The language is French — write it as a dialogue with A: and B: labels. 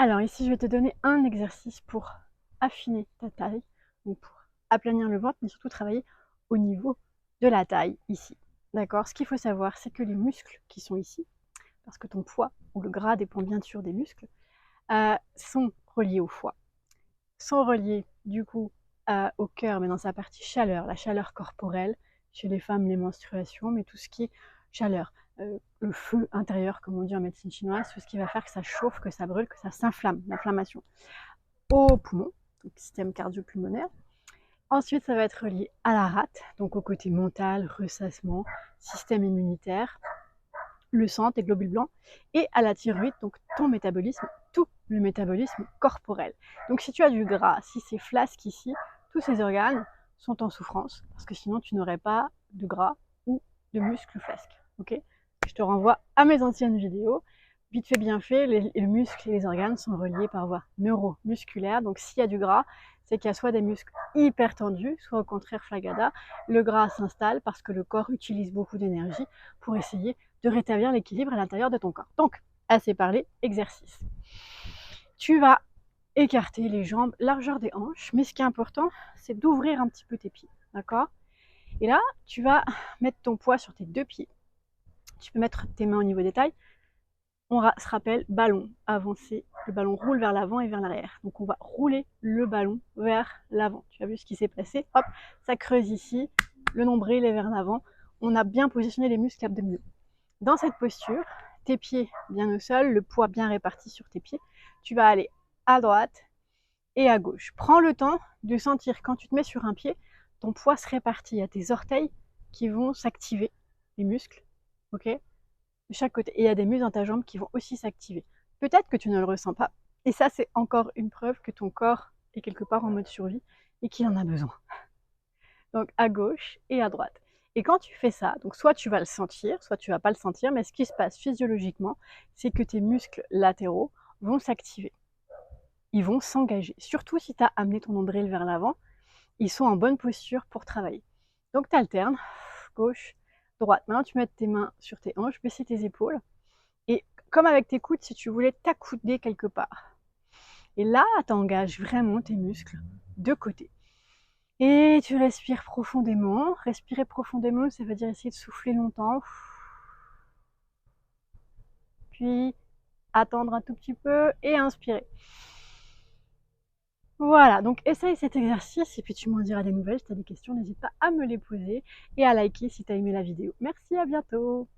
A: Alors ici, je vais te donner un exercice pour affiner ta taille, donc pour aplanir le ventre, mais surtout travailler au niveau de la taille ici. D'accord? Ce qu'il faut savoir, c'est que les muscles qui sont ici, parce que ton poids ou le gras dépend bien sûr des muscles, sont reliés au foie, sont reliés du coup au cœur, mais dans sa partie chaleur, la chaleur corporelle, chez les femmes les menstruations, mais tout ce qui est chaleur, le feu intérieur comme on dit en médecine chinoise, tout ce qui va faire que ça chauffe, que ça brûle, que ça s'inflamme, l'inflammation. Au poumon, donc système cardio-pulmonaire. Ensuite, ça va être relié à la rate, donc au côté mental, ressassement, système immunitaire, le sang, tes globules blancs, et à la thyroïde, donc ton métabolisme, tout le métabolisme corporel. Donc si tu as du gras, si c'est flasque ici, tous ces organes sont en souffrance, parce que sinon tu n'aurais pas de gras ou de muscles flasques. Okay, je te renvoie à mes anciennes vidéos. Vite fait, bien fait, les muscles et les organes sont reliés par voie neuromusculaire. Donc s'il y a du gras, c'est qu'il y a soit des muscles hyper tendus, soit au contraire flagada. Le gras s'installe parce que le corps utilise beaucoup d'énergie pour essayer de rétablir l'équilibre à l'intérieur de ton corps. Donc, assez parlé, exercice. Tu vas écarter les jambes, largeur des hanches, mais ce qui est important, c'est d'ouvrir un petit peu tes pieds, d'accord? Et là, tu vas mettre ton poids sur tes deux pieds. Tu peux mettre tes mains au niveau des tailles. On se rappelle, ballon, avancer, le ballon roule vers l'avant et vers l'arrière. Donc on va rouler le ballon vers l'avant. Tu as vu ce qui s'est passé? Hop, ça creuse ici, le nombril est vers l'avant. On a bien positionné les muscles abdominaux. Dans cette posture, tes pieds bien au sol, le poids bien réparti sur tes pieds, tu vas aller à droite et à gauche. Prends le temps de sentir quand tu te mets sur un pied, ton poids se répartit. Il y a tes orteils qui vont s'activer, les muscles, ok, de chaque côté. Et il y a des muscles dans ta jambe qui vont aussi s'activer. Peut-être que tu ne le ressens pas. Et ça, c'est encore une preuve que ton corps est quelque part en mode survie et qu'il en a besoin. Donc à gauche et à droite. Et quand tu fais ça, donc soit tu vas le sentir, soit tu vas pas le sentir, mais ce qui se passe physiologiquement, c'est que tes muscles latéraux vont s'activer. Ils vont s'engager. Surtout si tu as amené ton nombril vers l'avant, ils sont en bonne posture pour travailler. Donc tu alternes, gauche, droite. Maintenant tu mets tes mains sur tes hanches, baisser tes épaules. Et comme avec tes coudes, si tu voulais t'accouder quelque part. Et là, tu engages vraiment tes muscles de côté. Et tu respires profondément. Respirer profondément, ça veut dire essayer de souffler longtemps. Puis attendre un tout petit peu et inspirer. Voilà, donc essaye cet exercice et puis tu m'en diras des nouvelles. Si tu as des questions, n'hésite pas à me les poser et à liker si tu as aimé la vidéo. Merci, à bientôt!